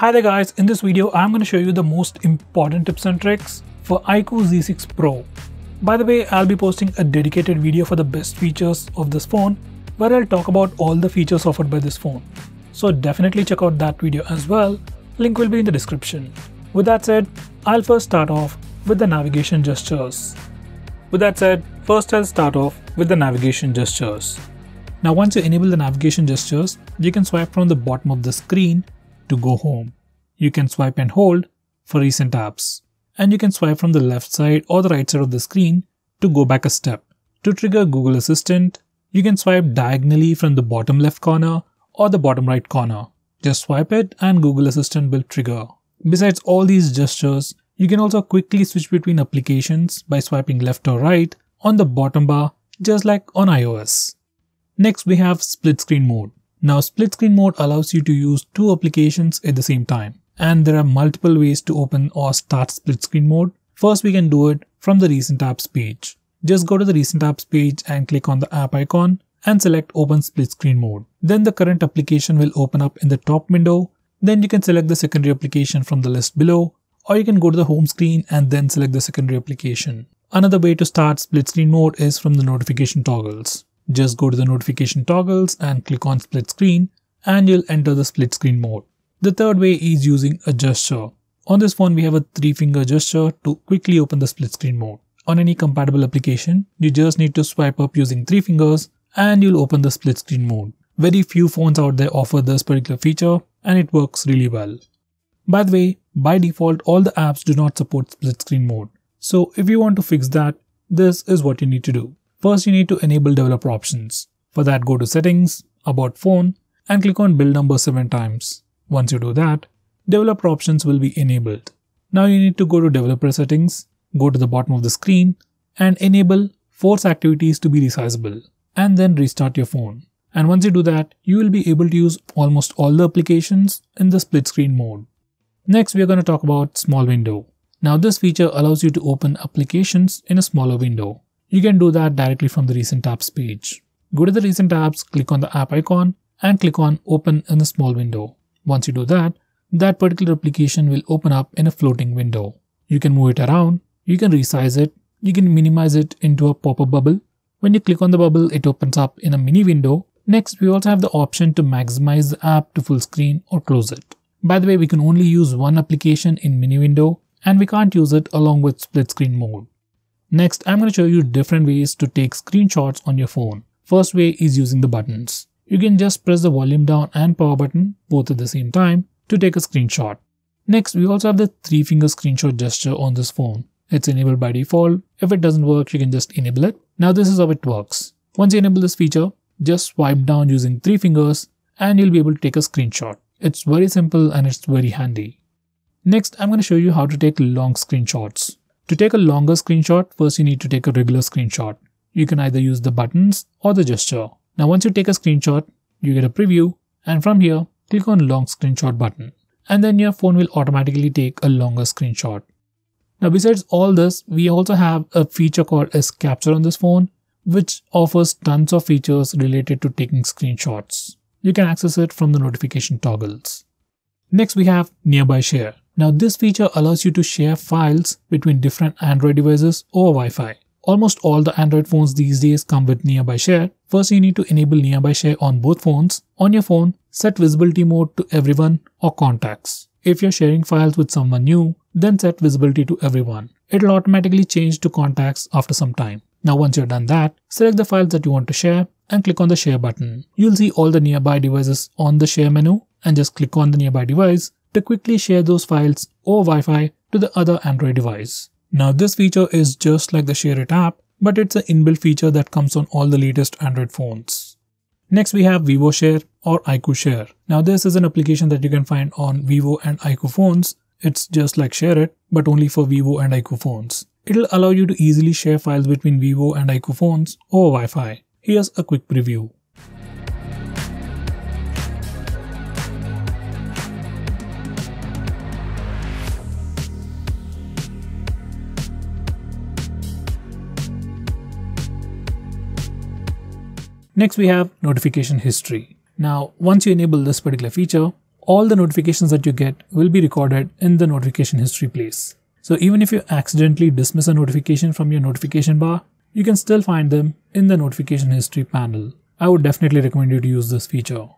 Hi there guys, in this video I'm going to show you the most important tips and tricks for iQOO Z6 Pro. By the way, I'll be posting a dedicated video for the best features of this phone where I'll talk about all the features offered by this phone. So definitely check out that video as well, link will be in the description. With that said, I'll first start off with the navigation gestures. Now once you enable the navigation gestures, you can swipe from the bottom of the screen to go home. You can swipe and hold for recent apps. And you can swipe from the left side or the right side of the screen to go back a step. To trigger Google Assistant, you can swipe diagonally from the bottom left corner or the bottom right corner. Just swipe it and Google Assistant will trigger. Besides all these gestures, you can also quickly switch between applications by swiping left or right on the bottom bar, just like on iOS. Next we have split screen mode. Now split screen mode allows you to use two applications at the same time. And there are multiple ways to open or start split screen mode. First we can do it from the recent apps page. Just go to the recent apps page and click on the app icon and select open split screen mode. Then the current application will open up in the top window. Then you can select the secondary application from the list below, or you can go to the home screen and then select the secondary application. Another way to start split screen mode is from the notification toggles. Just go to the notification toggles and click on split screen and you'll enter the split screen mode. The third way is using a gesture. On this phone we have a 3-finger gesture to quickly open the split screen mode. On any compatible application, you just need to swipe up using 3 fingers and you'll open the split screen mode. Very few phones out there offer this particular feature and it works really well. By the way, by default all the apps do not support split screen mode. So if you want to fix that, this is what you need to do. First you need to enable developer options. For that go to settings, about phone and click on build number 7 times. Once you do that, developer options will be enabled. Now you need to go to developer settings, go to the bottom of the screen and enable force activities to be resizable and then restart your phone. And once you do that, you will be able to use almost all the applications in the split screen mode. Next we are going to talk about small window. Now this feature allows you to open applications in a smaller window. You can do that directly from the recent apps page. Go to the recent apps, click on the app icon and click on open in a small window. Once you do that, that particular application will open up in a floating window. You can move it around, you can resize it, you can minimize it into a pop-up bubble. When you click on the bubble, it opens up in a mini window. Next, we also have the option to maximize the app to full screen or close it. By the way, we can only use one application in mini window and we can't use it along with split screen mode. Next, I'm going to show you different ways to take screenshots on your phone. First way is using the buttons. You can just press the volume down and power button both at the same time to take a screenshot. Next, we also have the 3-finger screenshot gesture on this phone. It's enabled by default. If it doesn't work, you can just enable it. Now this is how it works. Once you enable this feature, just swipe down using 3 fingers and you'll be able to take a screenshot. It's very simple and it's very handy. Next, I'm going to show you how to take long screenshots. To take a longer screenshot, first you need to take a regular screenshot. You can either use the buttons or the gesture. Now once you take a screenshot, you get a preview and from here, click on long screenshot button. And then your phone will automatically take a longer screenshot. Now besides all this, we also have a feature called as Capture on this phone, which offers tons of features related to taking screenshots. You can access it from the notification toggles. Next we have Nearby Share. Now this feature allows you to share files between different Android devices over Wi-Fi. Almost all the Android phones these days come with Nearby Share. First you need to enable Nearby Share on both phones. On your phone, set visibility mode to everyone or contacts. If you're sharing files with someone new, then set visibility to everyone. It'll automatically change to contacts after some time. Now once you're done that, select the files that you want to share and click on the share button. You'll see all the nearby devices on the share menu and just click on the nearby device to quickly share those files over Wi-Fi to the other Android device. Now this feature is just like the Share It app, but it's an inbuilt feature that comes on all the latest Android phones. Next we have Vivo Share or iQOO Share. Now this is an application that you can find on Vivo and iQOO phones. It's just like Share It, but only for Vivo and iQOO phones. It'll allow you to easily share files between Vivo and iQOO phones over Wi-Fi. Here's a quick preview. Next we have notification history. Now once you enable this particular feature, all the notifications that you get will be recorded in the notification history place. So even if you accidentally dismiss a notification from your notification bar, you can still find them in the notification history panel. I would definitely recommend you to use this feature.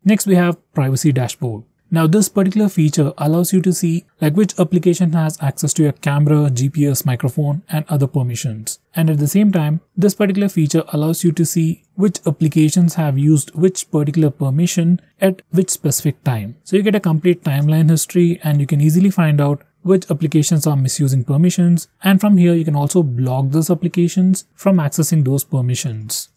Next, we have Privacy Dashboard. Now this particular feature allows you to see which application has access to your camera, GPS, microphone and other permissions. And at the same time, this particular feature allows you to see which applications have used which particular permission at which specific time. So you get a complete timeline history and you can easily find out which applications are misusing permissions, and from here you can also block those applications from accessing those permissions.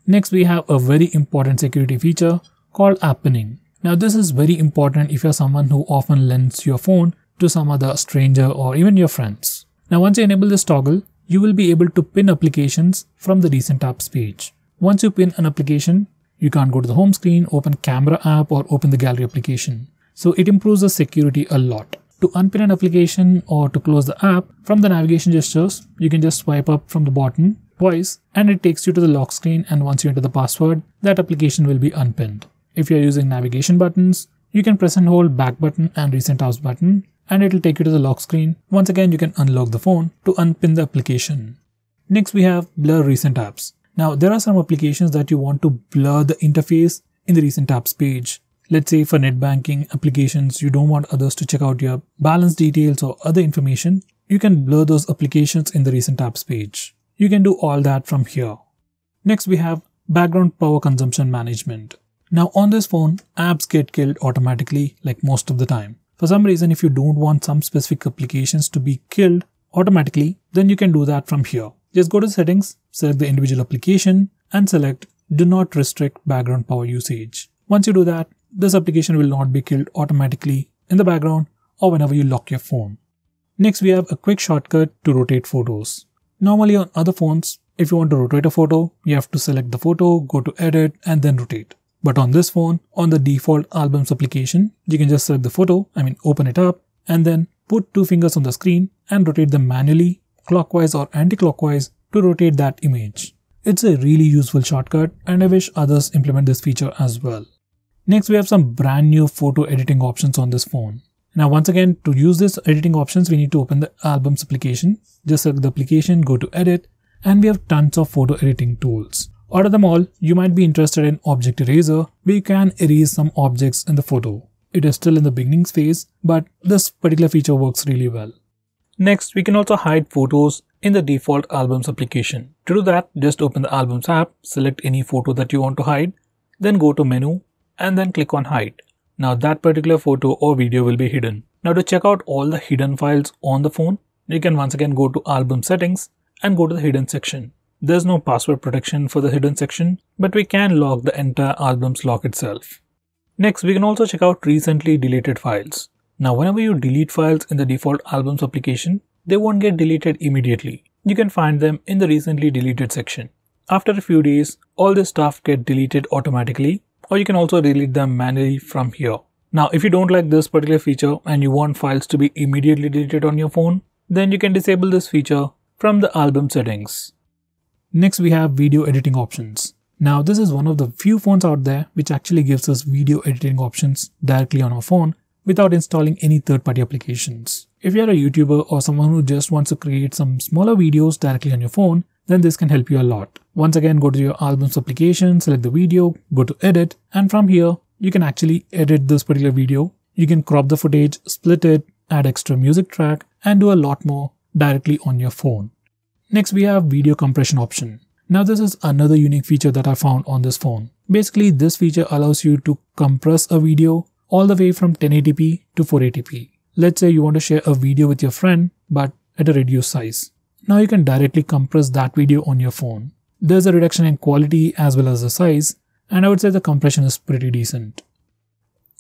Next, we have a very important security feature called app pinning. Now this is very important if you're someone who often lends your phone to some other stranger or even your friends. Now once you enable this toggle, you will be able to pin applications from the recent apps page. Once you pin an application, you can't go to the home screen, open camera app or open the gallery application. So it improves the security a lot. To unpin an application or to close the app, from the navigation gestures, you can just swipe up from the bottom twice and it takes you to the lock screen, and once you enter the password, that application will be unpinned. If you're using navigation buttons, you can press and hold back button and recent apps button and it will take you to the lock screen. Once again, you can unlock the phone to unpin the application. Next, we have blur recent apps. Now there are some applications that you want to blur the interface in the recent apps page. Let's say for net banking applications, you don't want others to check out your balance details or other information. You can blur those applications in the recent apps page. You can do all that from here. Next, we have background power consumption management. Now on this phone, apps get killed automatically most of the time. For some reason, if you don't want some specific applications to be killed automatically, then you can do that from here. Just go to settings, select the individual application and select do not restrict background power usage. Once you do that, this application will not be killed automatically in the background or whenever you lock your phone. Next, we have a quick shortcut to rotate photos. Normally on other phones, if you want to rotate a photo, you have to select the photo, go to edit and then rotate. But on this phone, on the default albums application, you can just select the photo, open it up and then put 2 fingers on the screen and rotate them manually, clockwise or anti-clockwise to rotate that image. It's a really useful shortcut and I wish others implement this feature as well. Next, we have some brand new photo editing options on this phone. Now once again, to use these editing options, we need to open the albums application. Just select the application, go to edit and we have tons of photo editing tools. Out of them all, you might be interested in Object Eraser, where you can erase some objects in the photo. It is still in the beginning phase, but this particular feature works really well. Next, we can also hide photos in the default Albums application. To do that, just open the Albums app, select any photo that you want to hide, then go to Menu, and then click on Hide. Now that particular photo or video will be hidden. Now to check out all the hidden files on the phone, you can once again go to Album Settings and go to the Hidden section. There's no password protection for the hidden section, but we can lock the entire album's lock itself. Next, we can also check out recently deleted files. Now, whenever you delete files in the default albums application, they won't get deleted immediately. You can find them in the recently deleted section. After a few days, all this stuff get deleted automatically, or you can also delete them manually from here. Now, if you don't like this particular feature and you want files to be immediately deleted on your phone, then you can disable this feature from the album settings. Next, we have video editing options. Now this is one of the few phones out there which actually gives us video editing options directly on our phone without installing any third-party applications. If you're a YouTuber or someone who just wants to create some smaller videos directly on your phone, then this can help you a lot. Once again, go to your albums application, select the video, go to edit, and from here you can actually edit this particular video. You can crop the footage, split it, add extra music track, and do a lot more directly on your phone. Next, we have video compression option. Now this is another unique feature that I found on this phone. Basically, this feature allows you to compress a video all the way from 1080p to 480p. Let's say you want to share a video with your friend, but at a reduced size. Now you can directly compress that video on your phone. There's a reduction in quality as well as the size, and I would say the compression is pretty decent.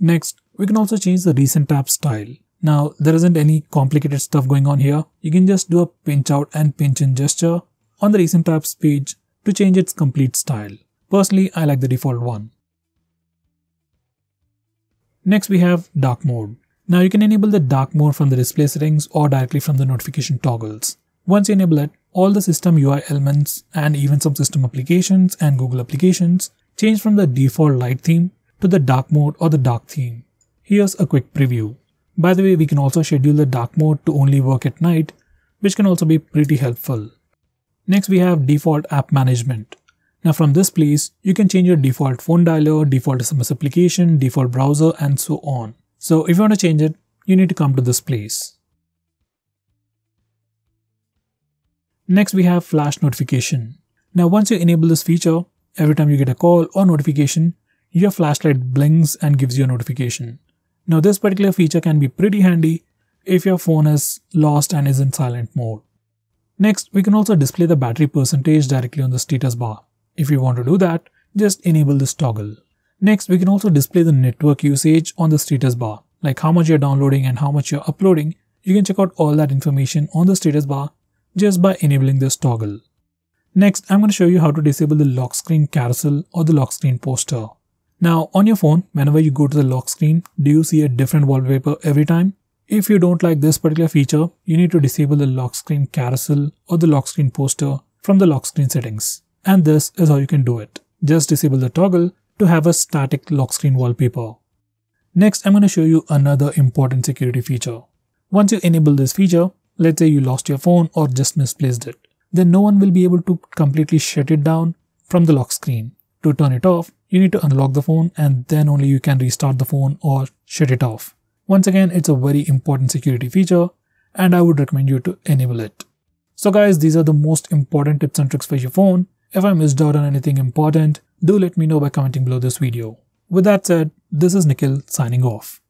Next, we can also change the recent tab style. Now, there isn't any complicated stuff going on here. You can just do a pinch out and pinch in gesture on the recent tabs page to change its complete style. Personally, I like the default one. Next, we have dark mode. Now you can enable the dark mode from the display settings or directly from the notification toggles. Once you enable it, all the system UI elements and even some system applications and Google applications change from the default light theme to the dark mode or the dark theme. Here's a quick preview. By the way, we can also schedule the dark mode to only work at night, which can also be pretty helpful. Next, we have default app management. Now from this place, you can change your default phone dialer, default SMS application, default browser, and so on. So if you want to change it, you need to come to this place. Next, we have flash notification. Now once you enable this feature, every time you get a call or notification, your flashlight blinks and gives you a notification. Now this particular feature can be pretty handy if your phone is lost and is in silent mode. Next, we can also display the battery percentage directly on the status bar. If you want to do that, just enable this toggle. Next, we can also display the network usage on the status bar, like how much you're downloading and how much you're uploading. You can check out all that information on the status bar just by enabling this toggle. Next, I'm going to show you how to disable the lock screen carousel or the lock screen poster. Now, on your phone, whenever you go to the lock screen, do you see a different wallpaper every time? If you don't like this particular feature, you need to disable the lock screen carousel or the lock screen poster from the lock screen settings. And this is how you can do it. Just disable the toggle to have a static lock screen wallpaper. Next, I'm going to show you another important security feature. Once you enable this feature, let's say you lost your phone or just misplaced it, then no one will be able to completely shut it down from the lock screen. To turn it off, you need to unlock the phone and then only you can restart the phone or shut it off. Once again, it's a very important security feature and I would recommend you to enable it. So guys, these are the most important tips and tricks for your phone. If I missed out on anything important, do let me know by commenting below this video. With that said, this is Nikhil signing off.